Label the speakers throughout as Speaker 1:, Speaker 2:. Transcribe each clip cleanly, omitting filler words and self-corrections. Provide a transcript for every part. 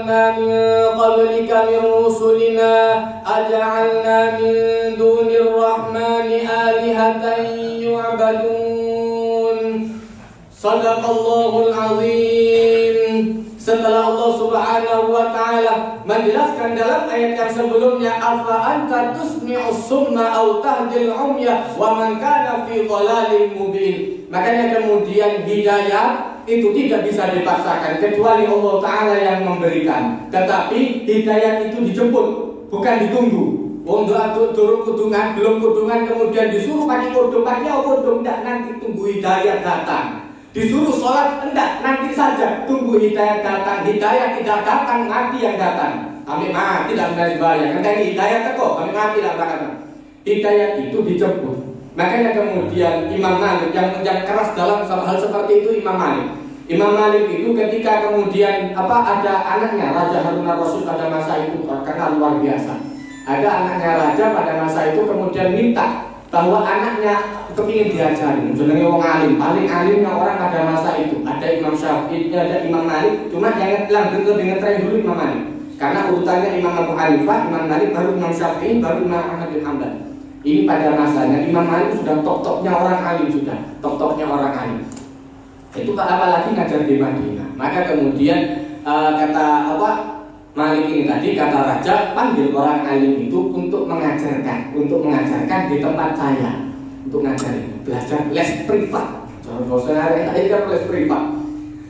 Speaker 1: أرسلنا من قبلك من رسلنا أجعلنا من دون الرحمن آلهة يعبدون. صدق الله العظيم. Setelah Allah Subhanahu wa taala menjelaskan dalam ayat yang sebelumnya, afa anta tusmi'us summa aw tahdil umya wa man kana fi dhalalin mubin. Makanya kemudian hidayah itu tidak bisa dipaksakan kecuali Allah taala yang memberikan. Tetapi hidayah itu dijemput, bukan ditunggu. Untuk turun kudungan, belum kudungan kemudian disuruh pakai kudung, enggak, nanti tunggu hidayah datang. Disuruh sholat, enggak, nanti saja tunggu hidayah datang. Hidayah tidak datang, mati yang datang. Kami mati tidak benar dibayar. Karena hidayah teko, kami mati tidak berkata. Hidayah itu dijemput. Makanya kemudian Imam Malik yang keras dalam hal seperti itu, Imam Malik. Imam Malik itu ketika kemudian ada anaknya Raja Harun al-Rasyid pada masa itu karena luar biasa. Ada anaknya raja pada masa itu kemudian minta bahwa anaknya kepingin diajari, jenenge wong alim, paling alimnya orang pada masa itu. Ada Imam Syafi'i, ada Imam Malik, cuma yang lebih ngetren dulu Imam Malik. Karena urutannya Imam Abu Hanifah, Imam Malik, baru Imam Syafi'i, baru Imam Ahmad bin Hanbal. Ini pada masanya Imam Malik sudah top-topnya orang alim, sudah top-topnya orang alim. Itu apalagi ngajar di Madinah. Maka kemudian Malik ini tadi kata raja, panggil orang alim itu untuk mengajarkan di tempat saya. Untuk ngajarin, belajar les privat. Ini kan les privat.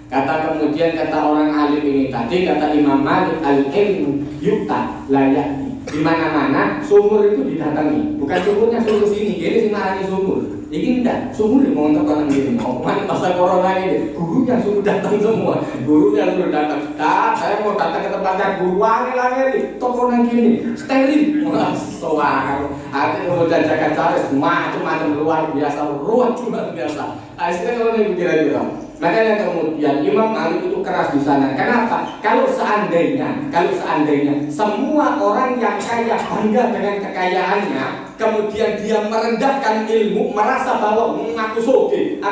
Speaker 1: Kemudian kata orang alim ini tadi, kata Imam Malik, al-ilmu yukta layakni. Di mana-mana sumur itu didatangi. Bukan sumurnya sumur sini, ini sebenarnya sumur. Ini enggak, sumur mau untuk orang gini. Mana masa corona ini, gurunya suruh datang semua. Gurunya suruh datang. Saya mau datang ke tempatnya guru wangi-wangi toko nang gini, steril. Soal, artinya kemudian jaga cari macam-macam luar biasa. Akhirnya kalau ini kira-kira. Makanya kemudian Imam Malik itu keras di sana. Kenapa? Kalau seandainya semua orang yang kaya bangga dengan kekayaannya, kemudian dia merendahkan ilmu, merasa bahwa aku soge,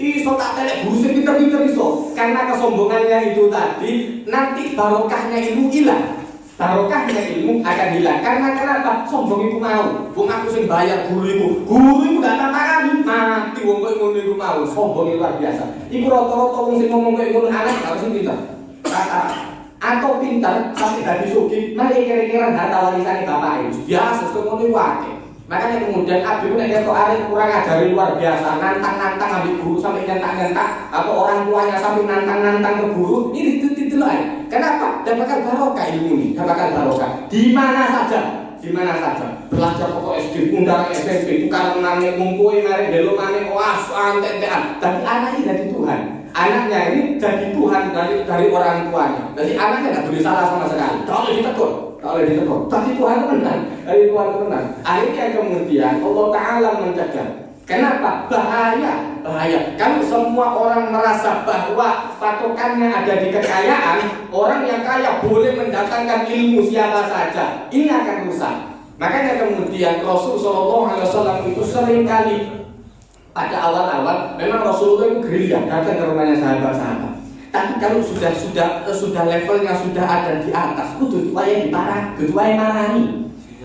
Speaker 1: iso tak telek guru sing pinter-pinter iso. Karena kesombongannya itu tadi, nanti barokahnya ilmu hilang. Barokahnya ilmu akan hilang. Karena kenapa? Sombong itu mau. Wong aku sing bayar guru itu gak tak mati wong kok ngono iku mau. Sombong luar biasa. Iku rata-rata wong sing ngomong kok ngono anak harus pinter. Atau pintar sampai dadi sugih, mari kira-kira harta warisan bapak itu biasa sekono wae. Makanya kemudian Abi nek ketok arek kurang ajari luar biasa, nantang-nantang ambil guru sampai nyentak-nyentak, atau orang tuanya sampai nantang-nantang ke guru, ini titel aja. Kenapa? Dapatkan barokah ilmu ini, dapatkan barokah. Di mana saja. Belajar pokok SD, undang SMP, tukang menane ngumpulin merek delo mane oas antek-antekan. Tapi anaknya dari Tuhan. Anaknya ini jadi Tuhan dari orang tuanya. Jadi anaknya tidak boleh salah sama sekali. Kalau ditegur. Tapi Tuhan tenang. Akhirnya kemudian Allah Taala mencegah. Kenapa? Bahaya. Kalau semua orang merasa bahwa patokannya ada di kekayaan, orang yang kaya boleh mendatangkan ilmu siapa saja, ini akan rusak. Makanya kemudian Rasul SAW itu seringkali pada awal-awal memang Rasulullah itu gerilya datang ke rumahnya sahabat-sahabat. Tapi kalau sudah levelnya sudah ada di atas, kudu wae diparah, kudu wae marani.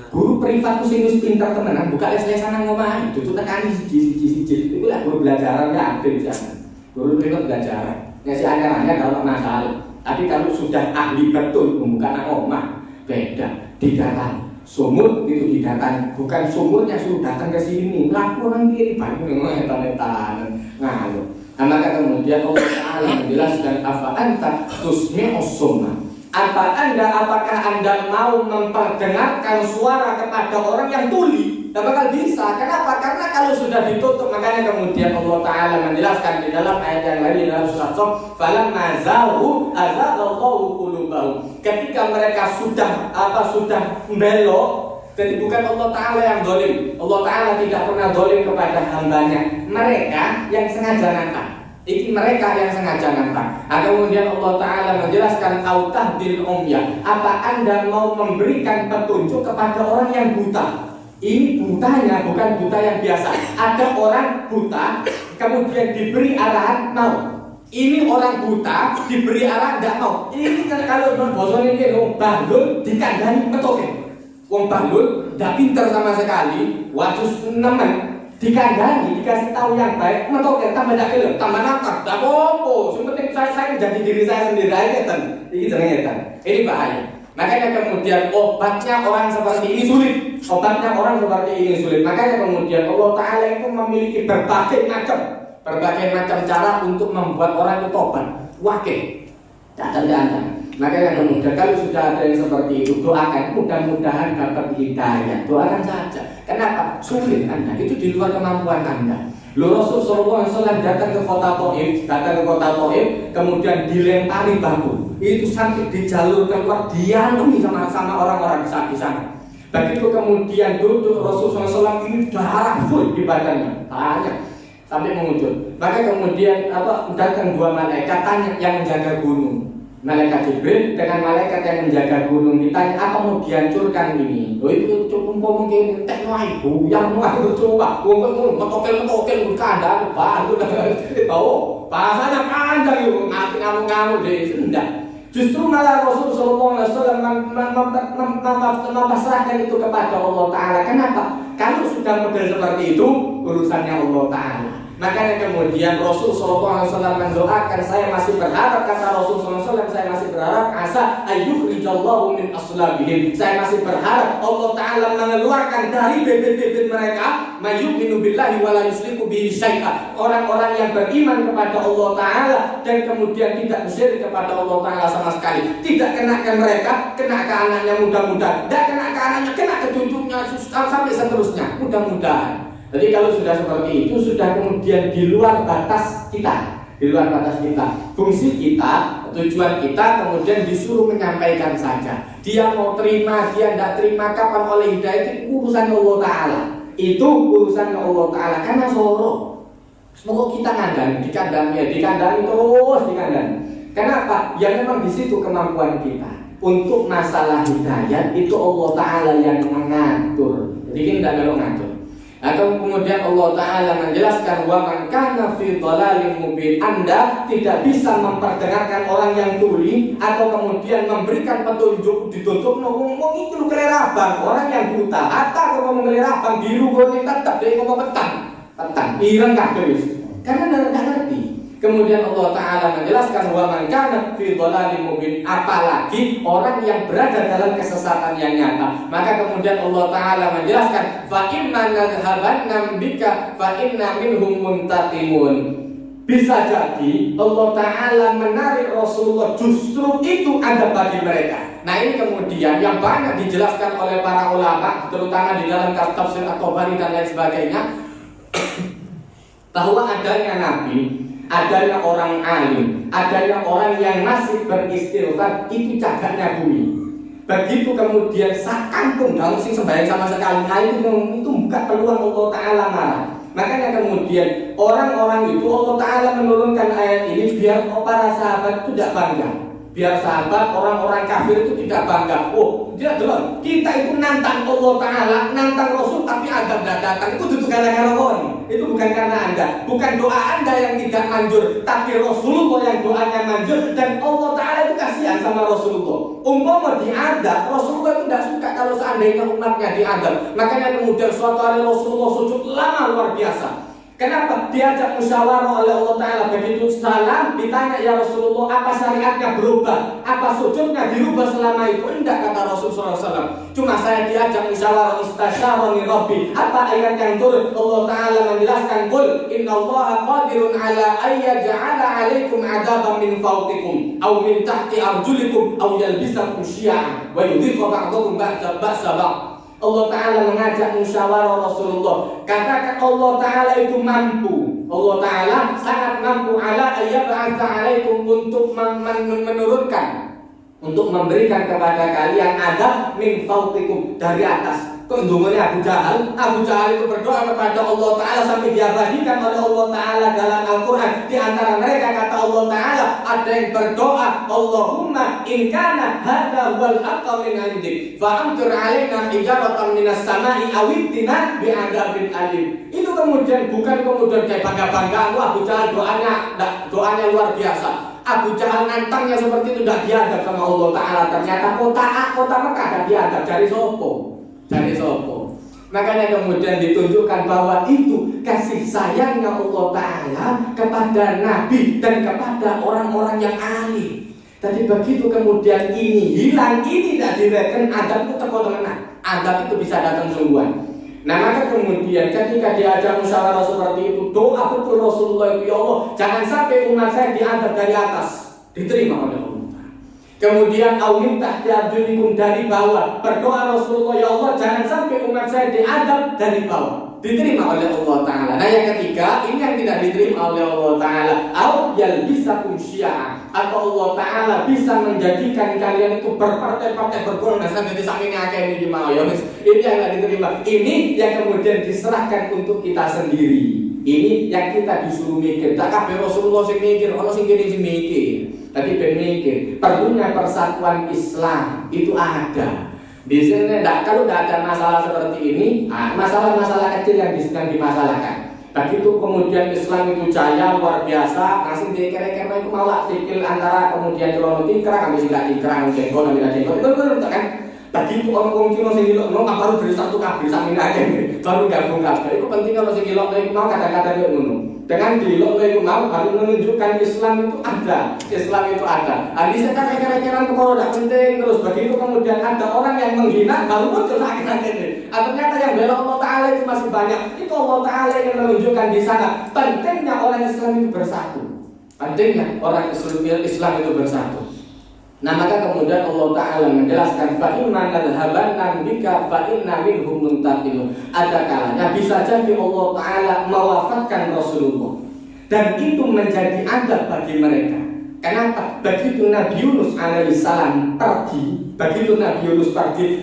Speaker 1: Guru privat ku sing wis pinter temenan, buka les-lesan nang omahe, dudu tekani siji. Iku lah guru belajaran ya aktif jangan. Guru privat belajaran. Ngasih anyar-anyar kalau masalah. Tapi kalau sudah ahli betul membuka nang omah, beda. Didatangi. Sumur itu didatangi, bukan sumurnya suruh datang ke sini. Laku orang kiri banyak ngetan-ngetan ngalur. Maka kemudian Allah Taala menjelaskan apa anta tusmi'us summa. Apakah anda mau memperdengarkan suara kepada orang yang tuli? Tidak bakal bisa. Kenapa? Karena kalau sudah ditutup, makanya kemudian Allah Taala menjelaskan di dalam ayat yang lain dalam surat Shaf, falamma zaghu azaghallahu qulubahum. Ketika mereka sudah belok, jadi bukan Allah Taala yang zalim. Allah Taala tidak pernah zalim kepada hambanya. Mereka yang sengaja nantang. Ini mereka yang sengaja nantang. Kemudian Allah Ta'ala menjelaskan autahdil umya. Apa anda mau memberikan petunjuk kepada orang yang buta? Ini butanya bukan buta yang biasa. Ada orang buta kemudian diberi arahan mau. Ini orang buta diberi arah tidak mau. Ini kan kalau bahasa ini bahlul dikandani metoke. Wong bahlul tidak pintar sama sekali. Waktu nemen dikandani dikasih tahu yang baik metoke tambah tidak film tambah nakal. Tidak apa-apa. Sepenting saya menjadi diri saya sendiri aja kan. Ini jenenge kan. Ini bahaya. Makanya kemudian obatnya orang seperti ini sulit. Obatnya orang seperti ini sulit. Makanya kemudian Allah Ta'ala itu memiliki berbagai macam cara untuk membuat orang itu tobat. Wakil. Tidak ada. Makanya kemudian kalau sudah ada yang seperti itu, doakan. Mudah-mudahan dapat hidayah. Doakan saja. Kenapa? Sulit Anda. Itu di luar kemampuan Anda. Rasul Sallallahu Alaihi Wasallam datang ke kota Taif, kemudian dilempari batu. Itu sampai di jalur keluar dialami sama orang-orang di sana. Begitu kemudian duduk Rasul SAW ini darah full di badannya, banyak sampai mengucur. Maka kemudian datang dua malaikat tanya yang menjaga gunung. Malaikat Jibril dengan malaikat yang menjaga gunung ditanya apa mau dihancurkan ini. Oh itu cukup mungkin teknoai yang itu coba. Metokel berkandang baru tahu. Bahasanya panjang itu ngamuk deh tidak. Justru malah Rasul Sallallahu Alaihi Wasallam memasrahkan itu kepada Allah Ta'ala. Kenapa? Kalau sudah model seperti itu urusannya Allah Ta'ala. Makanya kemudian Rasul Sallallahu Alaihi Wasallam mendoakan, saya masih berharap, kata Rasul Sallallahu Alaihi Wasallam, saya masih berharap asa ayyukhrijallahu min aslabihim. Saya masih berharap Allah Ta'ala mengeluarkan dari bibit-bibit mereka mayyuminu billahi wa la yusliku bihi syai'a. Orang-orang yang beriman kepada Allah Ta'ala dan kemudian tidak bersyirik kepada Allah Ta'ala sama sekali. Tidak kenakan mereka, kena ke anaknya mudah-mudahan. Tidak kena ke anaknya, kena ke cucunya sampai seterusnya. Mudah-mudahan. Jadi kalau sudah seperti itu, sudah kemudian di luar batas kita. Di luar batas kita. Fungsi kita, tujuan kita kemudian disuruh menyampaikan saja. Dia mau terima, dia tidak terima, kapan oleh hidayah itu urusan Allah Ta'ala. Itu urusan Allah Ta'ala. Karena soro. Semoga kita dikandani terus dikandani. Kenapa? Ya memang di situ kemampuan kita. Untuk masalah hidayah itu Allah Ta'ala yang mengatur. Jadi kita tidak perlu ngatur. Atau kemudian Allah Ta'ala menjelaskan wa man kana fi dhalalin mubin. Anda tidak bisa memperdengarkan orang yang tuli atau kemudian memberikan petunjuk ditutup ngomong itu kelerabang orang yang buta atau ngomong kelerabang biru goreng tetap dia ngomong petang ireng kabeh karena tidak ngerti. Kemudian Allah Ta'ala menjelaskan wa man kana fi dhalalin mubin, apalagi orang yang berada dalam kesesatan yang nyata. Maka kemudian Allah Ta'ala menjelaskan fa imma nadhhabanna bika fa inna minhum muntaqimun. Bisa jadi Allah Ta'ala menarik Rasulullah justru itu ada bagi mereka. Nah ini kemudian yang banyak dijelaskan oleh para ulama, terutama di dalam tafsir At-Tabari dan lain sebagainya, bahwa adanya Nabi, adanya orang alim, adanya orang yang masih beristighfar, itu cagaknya bumi. Begitu kemudian sakampung daun sing sembahyang sama sekali, nah itu buka peluang Allah Ta'ala marah. Makanya kemudian orang-orang itu Allah Ta'ala menurunkan ayat ini biar para sahabat itu tidak bangga. Biar sahabat orang-orang kafir itu tidak bangga. Oh, dia jelas kita itu nantang Allah Ta'ala, nantang Rasul tapi azab tidak datang. Itu gara-gara orang. Itu bukan karena Anda, bukan doa Anda yang tidak manjur, tapi Rasulullah yang doanya manjur. Dan Allah Ta'ala itu kasihan sama Rasulullah. Umpama diadab, Rasulullah itu tidak suka kalau seandainya umatnya diadab. Makanya kemudian suatu hari Rasulullah sujud lama luar biasa. Kenapa? Diajak musyawarah oleh Allah Ta'ala. Begitu salam ditanya, ya Rasulullah, apa syariatnya berubah? Apa sujudnya dirubah selama itu? Enggak, kata Rasulullah SAW. Cuma saya diajak musyawarah, istasyarani Rabbi. Apa ayat yang turun? Allah Ta'ala menjelaskan, qul innallaha qadirun ala ayyaja'ala alaikum adaban min fawqikum aw min tahti arjulikum aw yalbisakum syi'an wa yudhiqa ba'dakum ba'sa ba'd. Allah Ta'ala mengajak musyawarah Rasulullah. Katakan Allah Ta'ala itu mampu. Allah Ta'ala sangat mampu ala ayyab'atsa alaikum untuk menurunkan, untuk memberikan kepada kalian adab min fawqikum, dari atas. Kok ndungane Abu Jahal? Abu Jahal itu berdoa kepada Allah Ta'ala sampai diabadikan oleh Allah Ta'ala dalam Al-Quran. Di antara mereka kata Allah Ta'ala, Taala ada yang berdoa, Allahumma in kana hadza wal haqqu min 'indik fa amtir 'alaina hijaratan minas sama'i aw ittina bi'adzabin alim. Itu kemudian bukan kayak bangga-banggaan, wah Abu Jahal doanya luar biasa. Abu Jahal nantangnya seperti itu, tidak diadab sama Allah Ta'ala. Ternyata kota Mekah tidak diadab. Dari sopo. Makanya kemudian ditunjukkan bahwa itu kasih sayangnya Allah Ta'ala kepada Nabi dan kepada orang-orang yang alim. Tapi begitu kemudian ini hilang, ini tidak direken, adab itu teko temenan. Adab itu bisa datang sungguhan. Nah maka kemudian ketika diajak musyawarah seperti itu, doa betul Rasulullah, ya Allah, jangan sampai umat saya diadab dari atas, diterima oleh Allah. Kemudian minta diarjulikum dari bawah, berdoa Rasulullah, ya Allah, jangan sampai umat saya diadab dari bawah, diterima oleh Allah Ta'ala. Nah yang ketiga, ini yang tidak diterima oleh Allah Ta'ala, yalbisakum syi'a, atau Allah Ta'ala bisa menjadikan kalian itu berpartai-partai bergolongan sampai sampai akhir ini mau ya. Ini yang tidak diterima. Ini yang kemudian diserahkan untuk kita sendiri. Ini yang kita disuruh mikir. Tak kabeh Rasulullah sing mikir, ono sing kene sing mikir. Tapi ben mikir, perlunya persatuan Islam itu ada. Di sini kalau tidak ada masalah seperti ini, masalah-masalah kecil yang sedang dimasalahkan. Begitu kemudian Islam itu jaya luar biasa, langsung dikira-kira itu malah sikil antara kemudian krono tingkrang, kami tidak tingkrang, jengkol, tidak jengkol, itu kan? Begitu orang Cina sing ngilok no baru dari satu kabel sak minake baru gabung kabel. Itu penting kalau sing ngilok itu mau kata-kata dia ngono. Dengan dilok itu mau baru menunjukkan Islam itu ada. Islam itu ada. Hadis kan kira-kira kepala tidak penting terus begitu kemudian ada orang yang menghina baru muncul sakit ini. Ternyata yang bela Allah Ta'ala itu masih banyak. Itu Allah Ta'ala yang menunjukkan di sana pentingnya orang Islam itu bersatu. Pentingnya orang Islam itu bersatu. Nah maka kemudian Allah Ta'ala menjelaskan fa'inna nadhabanna bika fa'inna minhum muntaqilun. Ada kalanya bisa jadi Allah Ta'ala mewafatkan Rasulullah dan itu menjadi adab bagi mereka. Kenapa? Begitu Nabi Yunus alaihissalam pergi,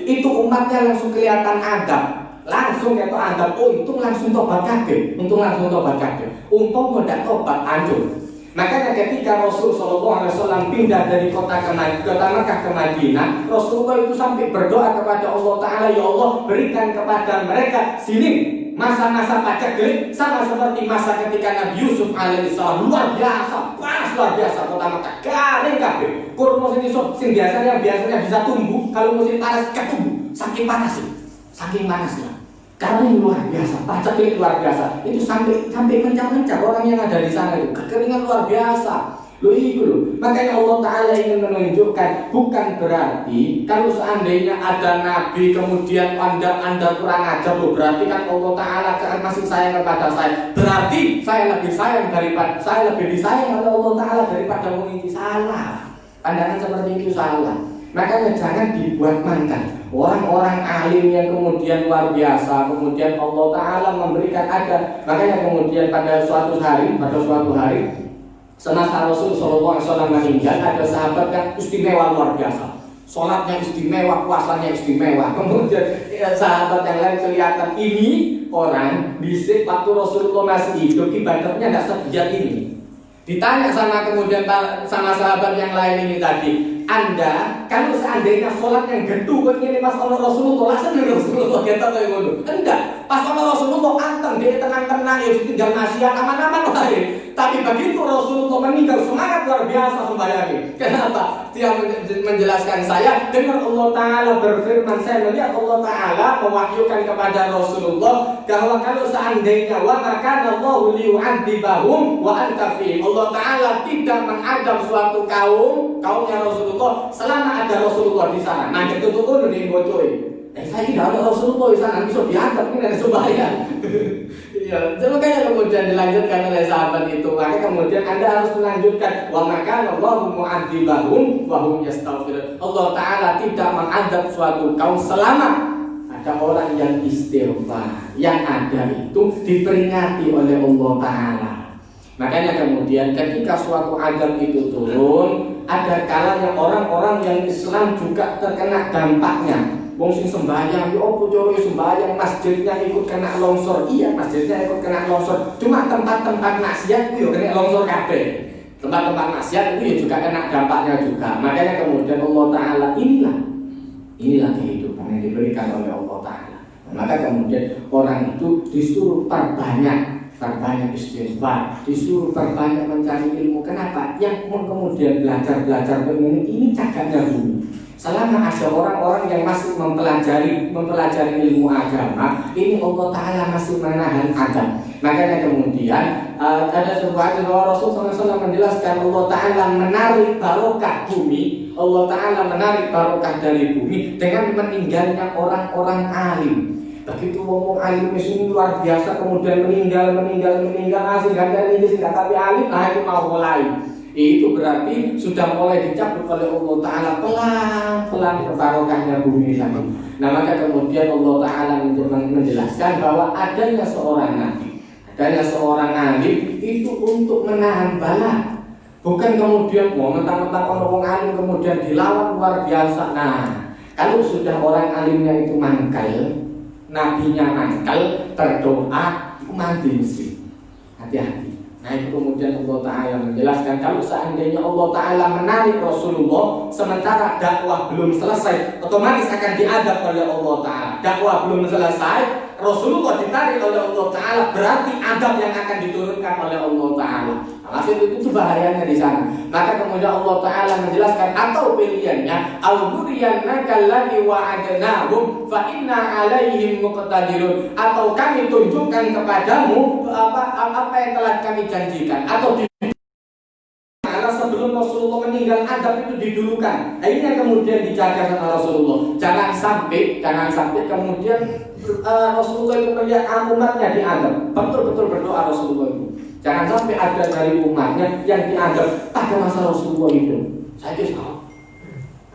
Speaker 1: itu umatnya langsung kelihatan adab. Langsung itu adab, untung langsung tobat kabeh. Umpama tidak tobat hancur. Makanya ketika Rasul SAW pindah dari kota Mekah ke Madinah, Rasulullah itu sampai berdoa kepada Allah Ta'ala, ya Allah berikan kepada mereka siling masa-masa paceklik sama seperti masa ketika Nabi Yusuf alaihissalam. Luar biasa, panas luar biasa kota Mekah, garing kabeh. Kurma sing biasanya bisa tumbuh, kalau musim panas ketumbuh, saking panasnya. Karena ini luar biasa, paceklik luar biasa. Itu sampai mencap-mencap orang yang ada di sana itu. Kekeringan luar biasa. Makanya Allah Ta'ala ingin menunjukkan, bukan berarti kalau seandainya ada Nabi kemudian anda kurang ajar berarti kan Allah Ta'ala masih sayang kepada saya. Berarti saya lebih disayang oleh Allah Ta'ala daripada ini. Salah. Pandangan seperti itu salah. Makanya jangan dibuat mantan. Orang-orang alim yang kemudian luar biasa, kemudian Allah Ta'ala memberikan ada. Makanya kemudian pada suatu hari semasa Rasul SAW meninggal, ada sahabat yang istimewa luar biasa. Sholatnya istimewa, puasanya istimewa. Kemudian sahabat yang lain kelihatan ini orang bisik waktu Rasulullah masih hidup ibadahnya tidak segiat ini. Ditanya sama sahabat yang lain ini tadi, Anda kalau seandainya sholat yang gedu begini pas Allah Rasulullah, Rasulullah kita tahu yang enggak, pas Allah Rasulullah anteng dia tenang-tenang ya tinggal nasihat aman-aman lahir. Tapi begitu Rasulullah meninggal semangat luar biasa sembahyangnya. Kenapa? Dia menjelaskan saya dengar Allah Ta'ala berfirman, saya melihat Allah Ta'ala mewahyukan kepada Rasulullah bahwa kalau seandainya wa makana Allahu liyu'adzibahum wa anta fihim, Allah Ta'ala tidak mengadab suatu kaumnya Rasulullah selama ada Rasulullah di sana. Nah itu tuh nih bocoi. Saya tidak ada Rasulullah di sana bisa diadab ini dari sembahyang. Ya, makanya kemudian dilanjutkan oleh sahabat itu. Maka kemudian Anda harus melanjutkan wa makana Allahu mu'adzibahum wa hum yastaghfirun. Allah Ta'ala tidak mengadab suatu kaum selama ada orang yang istighfar. Yang ada itu diperingati oleh Allah Ta'ala. Makanya kemudian ketika suatu azab itu turun, ada kalanya orang-orang yang Islam juga terkena dampaknya. Wong sing sembahyang yo opo coro sembahyang masjidnya ikut kena longsor. Iya, masjidnya ikut kena longsor. Cuma tempat-tempat maksiat ku yo kena longsor kabeh. Tempat-tempat maksiat itu ya juga kena dampaknya juga. Makanya kemudian Allah Ta'ala inilah kehidupan yang diberikan oleh Allah Ta'ala. Maka kemudian orang itu disuruh perbanyak istighfar, disuruh perbanyak mencari ilmu. Kenapa? Yang pun kemudian belajar ini cagaknya bumi. Selama ada orang-orang yang masih mempelajari ilmu agama, ini Allah Ta'ala masih menahan adab. Makanya kemudian ada sebuah hadis bahwa Rasul SAW menjelaskan Allah Ta'ala menarik barokah bumi, Allah Ta'ala menarik barokah dari bumi dengan meninggalnya orang-orang alim. Begitu ngomong alim ini luar biasa, kemudian meninggal sehingga dari ini sehingga tapi alim, nah itu mau mulai. Itu berarti sudah mulai dicabut oleh Allah Ta'ala pelan-pelan barokahnya bumi lagi. Nah maka kemudian Allah Ta'ala menjelaskan bahwa adanya seorang nabi, adanya seorang alim itu untuk menahan bala. Bukan kemudian mentang-mentang orang alim kemudian dilawan luar biasa. Nah kalau sudah orang alimnya itu mangkal, nabinya mangkal, berdoa itu mati sih. Hati-hati. Nah itu kemudian Allah Ta'ala menjelaskan kalau seandainya Allah Ta'ala menarik Rasulullah sementara dakwah belum selesai, otomatis akan diadab oleh Allah Ta'ala. Dakwah belum selesai, Rasulullah ditarik oleh Allah Ta'ala, berarti adab yang akan diturunkan oleh Allah Ta'ala. Maksud itu bahayanya di sana. Maka kemudian Allah Ta'ala menjelaskan atau pilihannya al-nuriyannaka alladhi wa'adnahum fa inna 'alaihim muqtadirun, atau kami tunjukkan kepadamu apa yang telah kami janjikan, atau sebelum Rasulullah meninggal adab itu didulukan. Akhirnya kemudian dijaga sama Rasulullah. Jangan sampai kemudian Rasulullah itu melihat umatnya diadab. Betul-betul berdoa Rasulullah itu. Jangan sampai ada dari umatnya yang diadab pada masa Rasulullah itu. Saya tahu.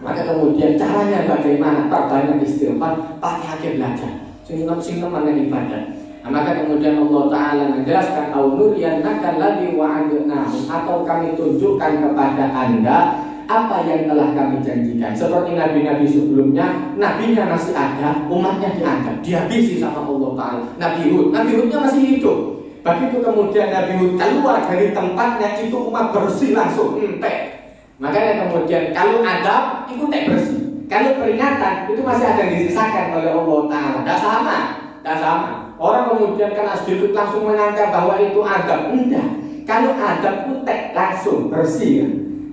Speaker 1: Maka kemudian caranya bagaimana? Perbanyak istighfar, pakai belajar. Sing mana ibadah. Nah, maka kemudian Allah Ta'ala menjelaskan aunuriyannaka alladhi wa'adnahum, atau kami tunjukkan kepada anda apa yang telah kami janjikan. Seperti nabi-nabi sebelumnya, nabinya masih ada, umatnya diadab, dihabisi sama Allah Ta'ala. Nabi Hudnya masih hidup. Begitu kemudian Nabi Hud keluar dari tempatnya, itu umat bersih langsung entek. Makanya kemudian kalau adab itu entek bersih, kalau peringatan itu masih ada yang disisakan oleh Allah Ta'ala. Tidak sama. Orang kemudian kena sedikit langsung menyangka bahwa itu adab. Enggak. Kalau adab itu langsung bersih kan?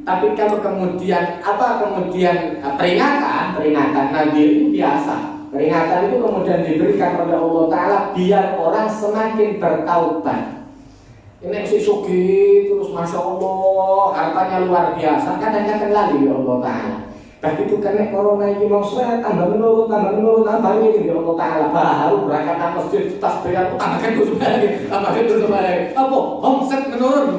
Speaker 1: Tapi kalau kemudian peringatan Nabi itu biasa. Peringatan itu kemudian diberikan oleh Allah Ta'ala biar orang semakin bertaubat. Ini si sugi terus masya Allah hartanya luar biasa, kadang-kadang lali ya Allah Ta'ala. Begitu kena corona ini mau sweat, tambah menurun ini ya Allah Ta'ala. Baru berangkat ke masjid tasbih, tambahkan terus lagi. Apa? Omset menurun.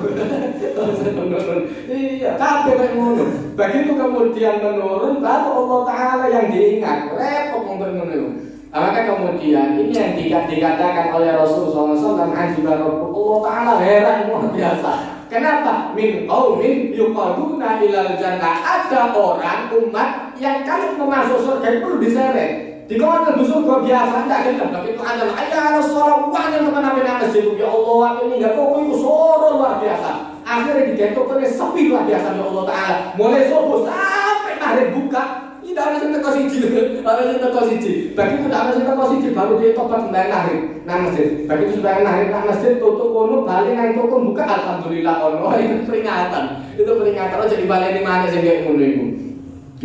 Speaker 1: Iya, kabeh nek ngono. Begitu kemudian menurun, baru Allah Ta'ala yang diingat. Repot ngomong ngono. Maka kemudian ini yang dikatakan oleh Rasulullah SAW, Allah Ta'ala heran luar biasa. Kenapa? Min qaumin yuqaduna ilal jannah. Ada orang umat yang kalau mau masuk surga itu perlu diseret. Di kawan lebih surga biasa tidak kita. Tapi itu adalah ayat sholat banyak teman-teman masjid. Ya Allah, aku ini nggak kok itu soro luar biasa. Akhirnya digentuknya sepi luar biasa ya Allah Ta'ala. Mulai subuh sampai maghrib buka. Tidak ada yang teko siji. Begitu tidak ada yang teko siji baru dia tobat sembahyang maghrib nang masjid. Begitu sembahyang maghrib nang masjid tutup kono balik nang toko buka alhamdulillah ono. Itu peringatan. Jadi balik di mana sih kayak ngono itu.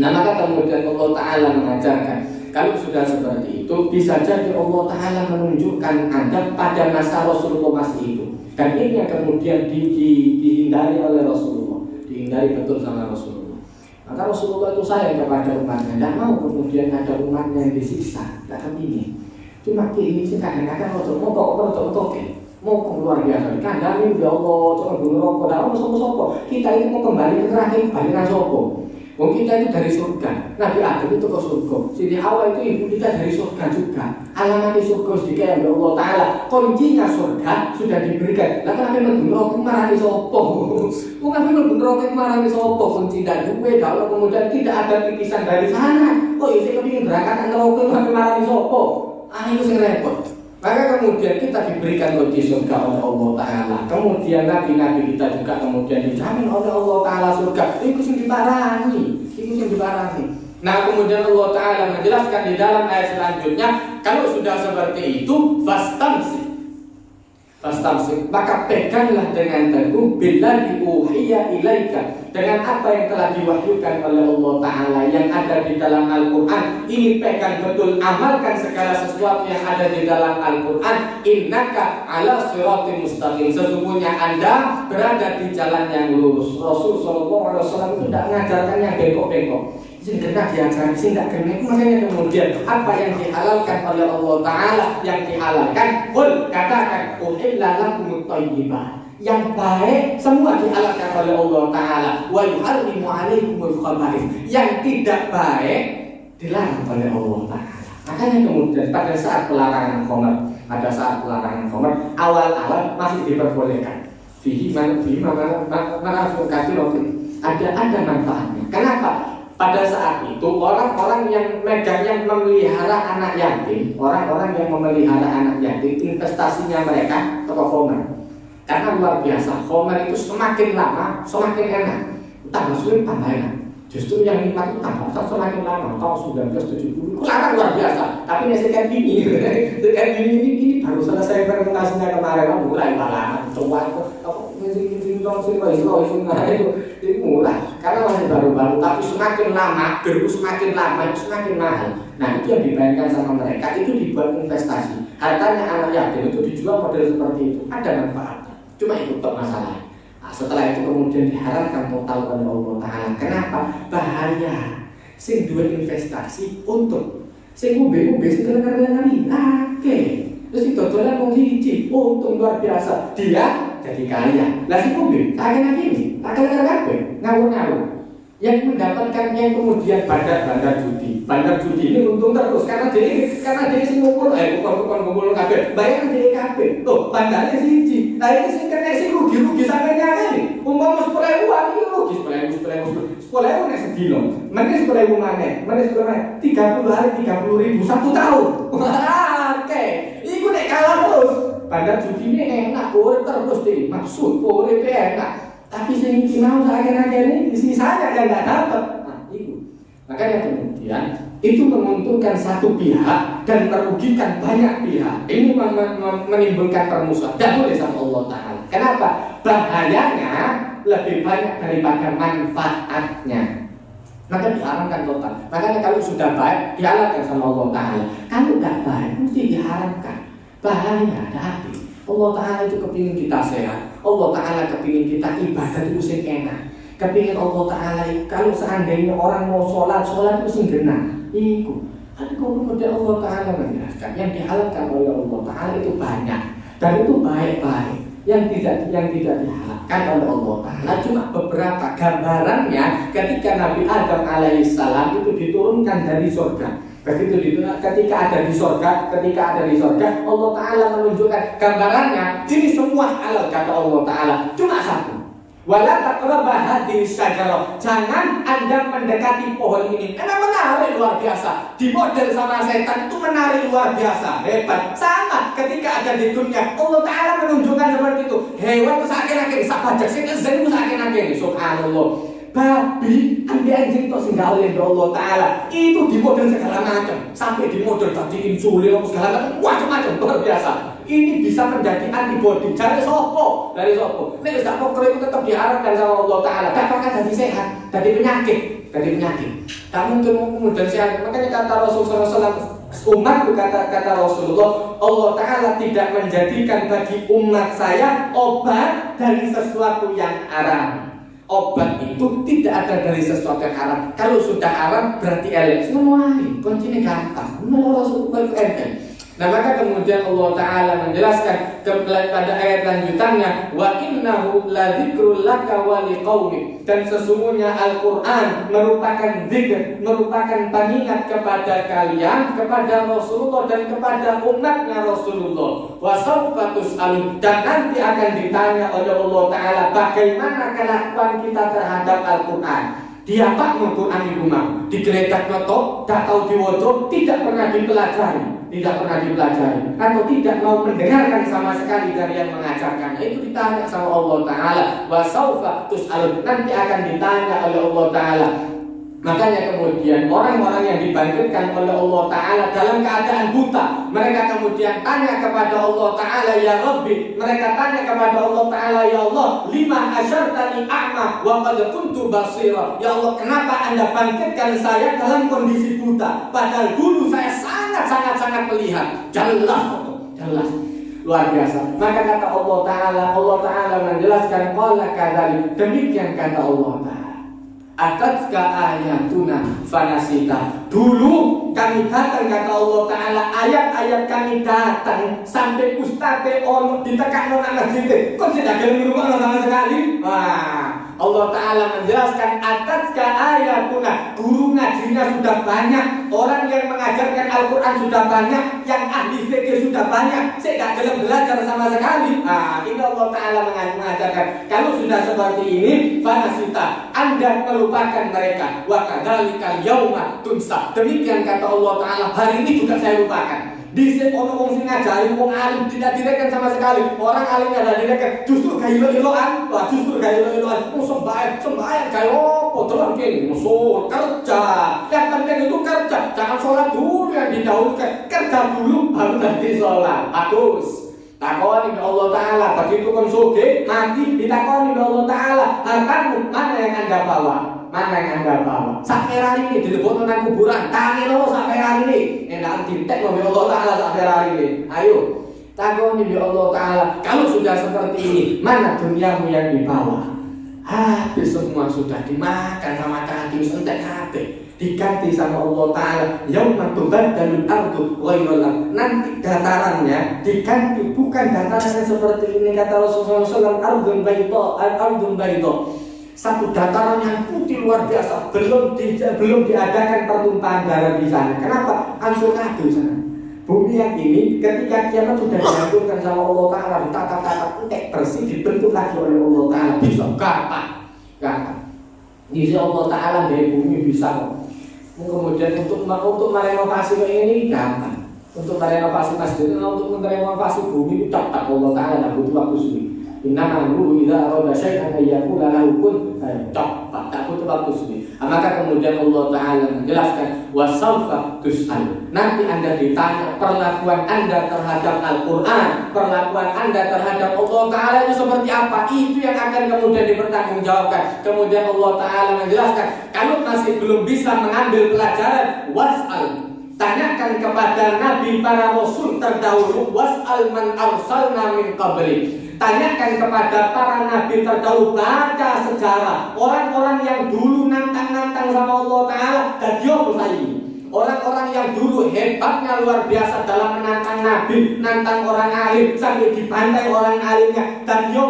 Speaker 1: Nah maka kemudian Allah Ta'ala mengajarkan kalau sudah seperti itu bisa jadi Allah Ta'ala menunjukkan adab pada masa Rasulullah masih hidup. Dan ini yang kemudian dihindari oleh Rasulullah, dihindari betul sama Rasulullah. Maka Rasulullah itu sayang kepada umatnya, tidak mau kemudian ada umatnya yang disiksa, tidak kepingin. Cuma ini sih kadang-kadang mau luar biasa. Kandangin ya Allah, cuma bunuh rokok, tidak mau sopo-sopo. Kita itu mau kembali ke terakhir, balikan sopo. Kita itu dari surga, Nabi Adam itu ke surga. Jadi awal itu ibu kita dari surga juga. Alamat surga sedikit ya Allah Ta'ala. Kuncinya surga sudah diberikan. Lalu Nabi membunuh marah di sopo. Nabi membunuh marah di sopo. Kunci dan duwe kalau kemudian tidak ada titisan dari sana. Oh iya saya kepingin berangkat neraka Nabi marah di sopo. Itu sing repot. Maka kemudian kita diberikan kunci surga oleh Allah Ta'ala. Kemudian nabi-nabi kita juga kemudian dijamin oleh Allah Ta'ala surga. Itu yang diparani, itu yang diparani. Nah kemudian Allah Ta'ala menjelaskan di dalam ayat selanjutnya, kalau sudah seperti itu, fastamsik, maka peganglah dengan teguh billadzi uhiya ilaika, dengan apa yang telah diwahyukan oleh Allah Ta'ala yang ada di dalam Al-Quran. Ini pegang betul, amalkan segala sesuatu yang ada di dalam Al-Quran. Innaka ala siratim mustaqim, sesungguhnya Anda berada di jalan yang lurus. Rasul SAW itu tidak mengajarkan yang bengkok-bengkok. Sing kena diajarkan, sing tidak kena. Makanya kemudian apa yang dihalalkan oleh Allah Ta'ala, yang dihalalkan, qul, katakan, uhilla lakumut thayyibah, yang baik semua dihalalkan oleh Allah Ta'ala. Wa yuharrimu alaikumul khaba'ith, yang tidak baik dilarang oleh Allah Ta'ala. Makanya kemudian pada saat pelarangan khamr, awal-awal masih diperbolehkan. Ada manfaatnya. Kenapa? Pada saat itu orang-orang yang memelihara anak yatim, investasinya mereka ke khamr. Karena luar biasa, khamr itu semakin lama semakin enak, tambah sulit tambah enak. Justru yang nikmat itu tambah semakin lama. Tahun 1970 larang luar biasa. Tapi sekian ini baru selesai fermentasinya kemarin, mulai malah coba itu murah karena masih baru-baru, tapi semakin lama gerbu semakin lama itu semakin mahal. Nah itu yang dibayangkan sama mereka, itu dibuat investasi. Hartanya anak yatim itu dijual model seperti itu, ada manfaatnya. Cuma itu tetap masalah. Nah, setelah itu kemudian diharamkan total oleh Allah Ta'ala. Kenapa? Bahaya. Sing dua investasi untuk sing ube sing kelengar-kelengar oke. Terus itu dolan wong siji, untung luar biasa. Dia jadi kaya. Lah si ube kaya gini, tak kelengar kabeh, ngawur-ngawur. Yang mendapatkan yang kemudian bandar judi ini untung terus karena dia sing ngumpul kumpul kabeh bayar dia kabeh. Loh, bandarnya siji. Nah ini sing kena sing rugi sampai nyakali. Umpama 10.000 iki rugi 10.000 nek sedino. Meneh 10.000 maneh, 30 hari 30.000 1 tahun. Oke. Iku nek kalah terus. Bandar judi ini enak, urip terus deh. Maksud urip enak. Tapi sing mau akhir-akhir ini sisanya yang nggak dapat. Nah, itu. Makanya kemudian itu menguntungkan satu pihak dan merugikan banyak pihak. Ini menimbulkan permusuhan. Tidak boleh sama Allah Ta'ala. Kenapa? Bahayanya lebih banyak daripada manfaatnya. Maka diharamkan total. Makanya kalau sudah baik diharamkan sama Allah Ta'ala. Kalau tidak baik mesti diharamkan. Bahaya, hati. Allah Ta'ala itu kepingin kita sehat. Allah Ta'ala kepingin kita ibadah itu sing enak. Kepingin Allah Ta'ala kalau seandainya orang mau sholat itu sing genah. Iku. Tapi kemudian Allah Ta'ala menjelaskan yang dihalalkan oleh Allah Ta'ala itu banyak dan itu baik-baik. Yang tidak dihalalkan oleh Allah Ta'ala cuma beberapa. Gambarannya ketika Nabi Adam alaihissalam itu diturunkan dari surga. Begitu ketika ada di surga, Allah Ta'ala menunjukkan gambarannya. Ini semua halal kata Allah Ta'ala. Cuma satu. Wala taqrabah hadhihi syajarah. Jangan Anda mendekati pohon ini. Karena menarik luar biasa. Di model sama setan itu menarik luar biasa. Hebat. Sama ketika ada di dunia. Allah Ta'ala menunjukkan seperti itu. Hewan itu saking-saking sabajak sing zen itu saking-saking. Subhanallah. Babi, anjing itu sehingga oleh Allah Ta'ala itu di model segala macam, sampai di model tadi insulin segala macam luar biasa. Ini bisa menjadi antibody dari sopo. Nek tidak pokok itu tetap diharapkan sama Allah Ta'ala. Apakah jadi sehat, dari penyakit. Tak mungkin kemudian sehat. Makanya kata Rasulullah SAW, umat kata Rasulullah, Allah Ta'ala tidak menjadikan bagi umat saya obat dari sesuatu yang haram. Obat itu tidak ada dari sesuatu yang haram. Kalau sudah haram berarti elek. Semua kuncinya gampang. Rasulullah itu elek. Nah maka kemudian Allah Ta'ala menjelaskan pada ayat lanjutannya, wa innahu ladzikrul laka wa liqaumik, dan sesungguhnya Al-Quran merupakan zikr, merupakan pengingat kepada kalian, kepada Rasulullah dan kepada umatnya Rasulullah. Wa sawfa tus'alun, dan nanti akan ditanya oleh Allah Ta'ala bagaimana kelakuan kita terhadap Al-Quran. Dia tak mau Quran di rumah, digeletak notok, tak tahu diwodo, tidak pernah dipelajari, atau tidak mau mendengarkan sama sekali dari yang mengajarkan. Itu ditanya sama Allah Taala, wa saufa tus'alun, nanti akan ditanya oleh Allah Taala. Makanya kemudian orang-orang yang dibangkitkan oleh Allah Ta'ala dalam keadaan buta, mereka kemudian tanya kepada Allah Ta'ala, ya Rabbi, mereka tanya kepada Allah Ta'ala, ya Allah, lima asyartani a'ma wa qad kuntu basira. Ya Allah, kenapa Anda bangkitkan saya dalam kondisi buta, padahal dulu saya sangat melihat. Jelas luar biasa. Maka kata Allah Ta'ala menjelaskan, qala kadzalik, demikian kata Allah Ta'ala, atatka ayatuna fanasita. Dulu kami datang, kata Allah Ta'ala, ayat-ayat kami datang sampai ustadz ono ditekakno nang masjid. Kok tidak gelem ngrungokno sama sekali? Wah, Allah Ta'ala menjelaskan, atatka ayatuna, guru ngajinya sudah banyak, orang yang mengajarkan Al-Quran sudah banyak, yang ahli fikih sudah banyak, saya gak gelem belajar sama sekali. Ini Allah Ta'ala mengajarkan, kalau sudah seperti ini, fanasita, Anda melupakan mereka. Wa kadzalikal yauma tunsa. Demikian kata Allah Ta'ala, hari ini juga saya lupakan. Disik ono wong sing ngajari wong alim tidak direkan sama sekali. Orang alimnya tidak direkan, justru gaya ilo-iloan. Wah, justru gaya ilo-iloan. Sembahyang gaya opo terus kene musuh kerja. Yang penting itu kerja. Jangan sholat dulu yang didahulukan. Kerja dulu baru nanti sholat. Bagus. Takoni Allah Ta'ala, begitu kon sugih mati ditakoni Allah Ta'ala, hartamu mana yang Anda bawa? Mana yang Anda bawa? Sak Ferrari ini dilebokno nang kuburan. Tangi lho sak Ferrari ini. Enak ditek oleh Allah Ta'ala sak Ferrari ini. Ayo, takoni Allah Ta'ala, kalau sudah seperti ini, mana duniamu yang dibawa? Habis semua sudah dimakan sama cacing entek kabeh. Diganti sama Allah Ta'ala, yauma tubaddalul ardu ghairal ardh. Nanti datarannya diganti, bukan datarannya seperti ini, kata Rasulullah SAW, ardun bayda, satu dataran yang putih luar biasa, belum diadakan pertumpahan darah di sana. Kenapa? Hancur kabeh sana. Bumi yang ini ketika kiamat sudah dihancurkan sama Allah Ta'ala, ditata-tata entek bersih, dibentuk lagi oleh Allah Ta'ala, bisa gampang. Ini Allah Ta'ala dari bumi bisa kok. Kemudian untuk merenovasi ini gampang. Untuk merenovasi masjid, untuk merenovasi bumi itu tak Allah Ta'ala tidak butuh waktu sulit. Inna amruhu idza arada syai'an ayyakula lahu kun fayakun. Tak butuh waktu sulit. Maka kemudian Allah Ta'ala menjelaskan, wasaufa tus'al. Nanti Anda ditanya perlakuan Anda terhadap Al-Quran, perlakuan Anda terhadap Allah Ta'ala itu seperti apa. Itu yang akan kemudian dipertanggungjawabkan. Kemudian Allah Ta'ala menjelaskan, kalau masih belum bisa mengambil pelajaran, was'al, tanyakan kepada Nabi para Rasul terdahulu, was'al man arsalna min qabli. Tanyakan kepada para Nabi terdahulu, baca sejarah orang-orang yang dulu nantang-nantang sama Allah Ta'ala. Dan dia orang-orang yang dulu hebatnya luar biasa dalam menantang Nabi, nantang orang alim sampai dibantai orang alimnya. Dan dia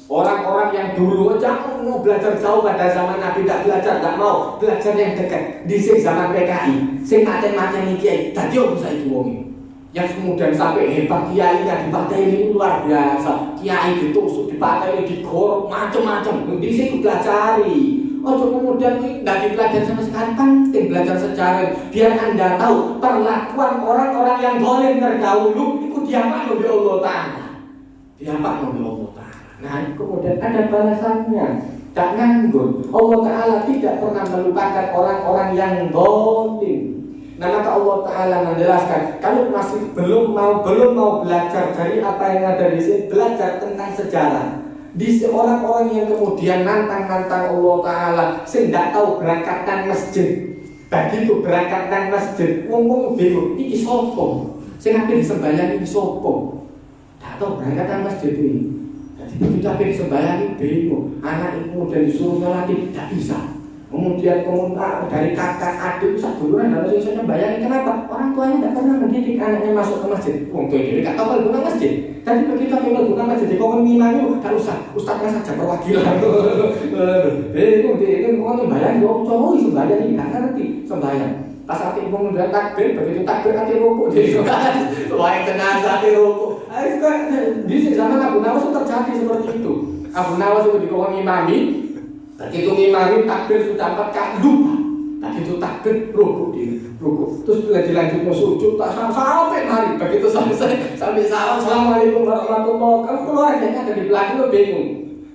Speaker 1: orang-orang yang dulu jangan mau belajar jauh pada zaman Nabi, tidak belajar, tidak mau belajar yang dekat di zaman PKI, sing maten-maten iki, tadi aku saiki wong yang kemudian sampai hebat kiainya dipateni luar biasa, kiai ditusuk, dipateni, digorok, macam-macam. Di situ pelajari. Kemudian tidak dipelajari sama sekali. Penting belajar sejarah biar Anda tahu perlakuan orang-orang yang zalim terdahulu itu diapakan oleh Allah Ta'ala. Nah, kemudian ada balasannya. Tak nganggur. Allah Ta'ala tidak pernah melupakan orang-orang yang zalim. Nah, maka Allah Ta'ala menjelaskan, kalau masih belum mau belajar dari apa yang ada di sini, belajar tentang sejarah. Di orang-orang yang kemudian nantang Allah Ta'ala, sing tidak tahu berangkatan masjid. Begitu berangkatan masjid, ngomong bingung, ini sopo. Sing ape disembahyang ini sopo. Tidak tahu berangkatan masjid ini. Jadi begitu ape disembahyang bingung. Anak itu kemudian disuruh nyolati, tidak bisa. Kemudian dari kakak adik bisa duluan harus bisa bayangin kenapa orang tuanya tidak pernah mendidik anaknya masuk ke masjid. Wong tua ini tidak tahu guna masjid. Tapi begitu ambil guna masjid di kawan ngimani, tak usah ustadznya saja perwakilan. Ini kawan bayangin dong, cowok sembahyang ini nggak ngerti sembahyang. Pas hati ibu udah takbir, begitu takbir hati rukuk jadi wah jenazah hati rukuk. Di zaman Abu Nawas itu terjadi seperti itu. Abu Nawas itu di kawan ngimani. Begitu ngimami takbir sudah 4 kali lupa. Begitu takbir ruku terus dilanjut mau sujud tak sampai mari. Begitu sampai salam assalamualaikum warahmatullahi wabarakatuh. Kalau keluarganya ada di belakang lo bingung.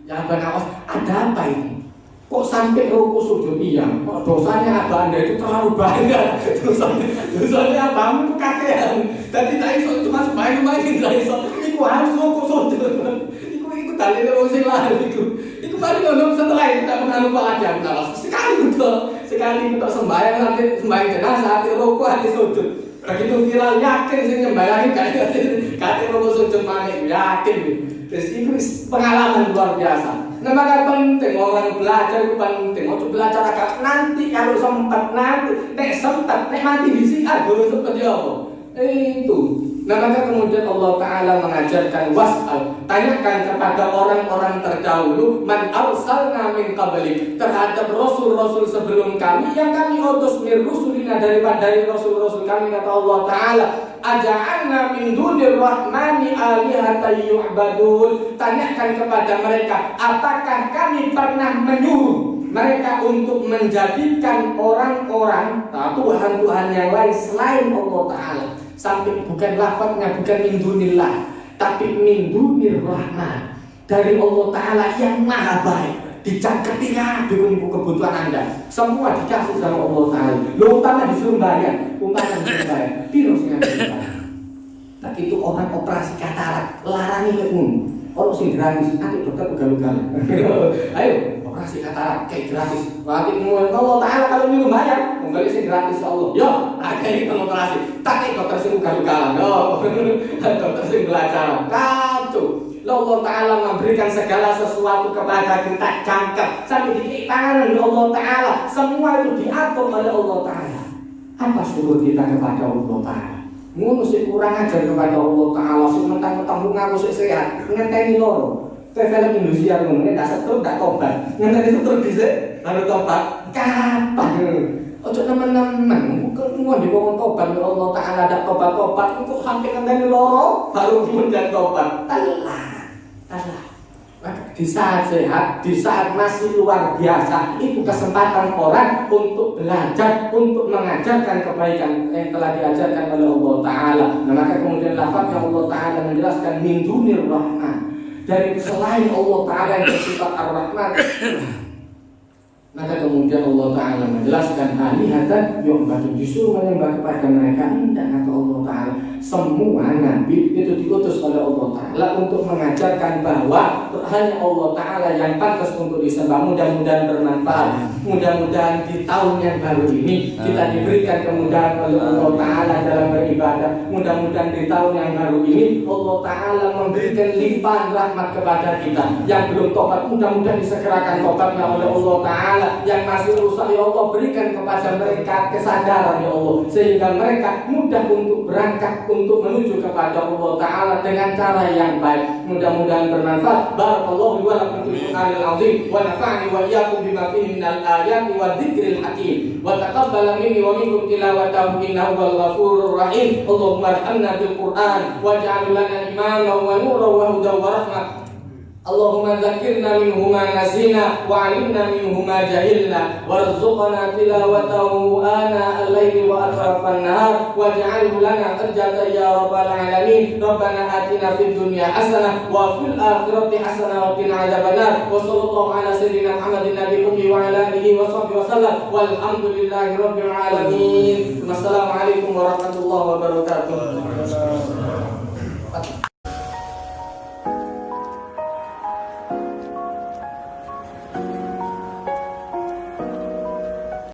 Speaker 1: Ya abang awas ada apa ini? Kok sampai ruku sujud iya? Kok dosanya abang anda itu terlalu banyak? Dosanya abang itu kakean. Tadi tak iso cuma sebaik-baik tak iso. Iku harus ruku sujud. Iku dalil wong sing lain iku. Iku paling ngono setelah itu tak pernah lupa lagi aku nawas. Sekali kita sembahyang nanti sembahyang jenazah hati ruku hati sujud. Begitu viral yakin sing nyembayangi kate ruku sujud maneh yakin. Terus itu pengalaman luar biasa. Nah maka penting orang belajar itu penting. Mau belajar agak nanti kalau sempat nanti, nek mati di sini dulu seperti apa? Itu. Nah maka kemudian Allah Taala mengajarkan wasal, tanyakan kepada orang-orang terdahulu, man arsalna min qablik, terhadap rasul-rasul sebelum kami yang kami utus min rusulina daripada rasul-rasul kami, kata Allah Taala, aja'alna min dunir rahmani alihatan yu'badun. Tanyakan kepada mereka, apakah kami pernah menyuruh mereka untuk menjadikan orang-orang Tuhan-Tuhan yang lain selain Allah Ta'ala. Sampai bukan lafadznya bukan min dunillah, tapi min dunir rahman, dari Allah Ta'ala yang maha baik. Dicangketina dengan kebutuhan Anda, semua dikasih sama Allah Ta'ala. Lo utama disuruh bayar, disuruh bayar, terus yang bayar. Nah itu orang operasi katarak, larangi lekun. Orang sing gratis, nanti dokter ugal-ugal. Ayo operasi katarak kayak gratis. Nanti Allah Ta'ala kalau nyuruh bayar, kembali sing gratis ya Allah. Yo, ada itu operasi. Tapi dokter sing ugal-ugalan, dokter sing belajar, kacau. Allah Ta'ala memberikan segala sesuatu kepada kita cangkep sampai di tangan Allah Ta'ala. Semua itu diatur oleh Allah Ta'ala. Apa suruh kita kepada Allah Ta'ala? Ngono sih kurang ajar kepada Allah Ta'ala. Sing mentang-mentang ngaku sik sehat, ngenteni loro. Film Indonesia ngono nek setruk gak tobat. Ngenteni setruk dhisik baru tobat. Kapan? Ojo teman-teman, mau dibawa tobat Allah Ta'ala ada tobat-tobat kok sampai ngenteni loro baru kemudian tobat. Telah. Di saat sehat, di saat masih luar biasa, itu kesempatan orang untuk belajar, untuk mengajarkan kebaikan yang telah diajarkan oleh Allah Ta'ala. Nah, maka kemudian lafaznya Allah Ta'ala menjelaskan min dunir rahman, dari selain Allah Ta'ala yang bersifat ar-Rahman. Maka kemudian Allah Ta'ala menjelaskan alihatan yu'badu, disuruh menyembah kepada mereka. Tidak, kata Allah Ta'ala, semua nabi itu diutus oleh Allah Ta'ala untuk mengajarkan bahwa hanya Allah Ta'ala yang pantas untuk disembah. Mudah-mudahan bermanfaat. Mudah-mudahan di tahun yang baru ini kita diberikan kemudahan oleh Allah Ta'ala dalam beribadah. Mudah-mudahan di tahun yang baru ini Allah Ta'ala memberikan limpahan rahmat kepada kita. Yang belum tobat, mudah-mudahan disegerakan tobatnya oleh Allah Ta'ala. Yang masih rusak, ya Allah berikan kepada mereka kesadaran ya Allah, sehingga mereka mudah untuk berangkat untuk menuju kepada Allah Ta'ala dengan cara yang baik. Mudah-mudahan bermanfaat. Barakallahu wa lakum fil Qur'anil azim wa nafa'ani wa iyyakum bima fihi minal ayati wa dzikril hakim wa taqabbala minni wa minkum tilawatahu innahu wal ghafurur rahim. Allahumma arhamna bil Qur'an waj'al lana imaman wa nuran wa hudan wa rahmah. Allahumma dzakirna minhu ma nasina wa 'allimna minhu ma jahilna warzuqna tilawatahu ana al-laili wa atrafan nahar waj'alhu lana hujjatan ya rabbal alamin. Rabbana atina fid dunya hasanah wa fil akhirati hasanah wa qina adzabannar. Wa sallallahu ala sayyidina Muhammadin nabiyil ummi wa ala alihi wa sahbihi wasallam walhamdulillahi rabbil alamin. Wassalamu alaikum warahmatullahi wabarakatuh.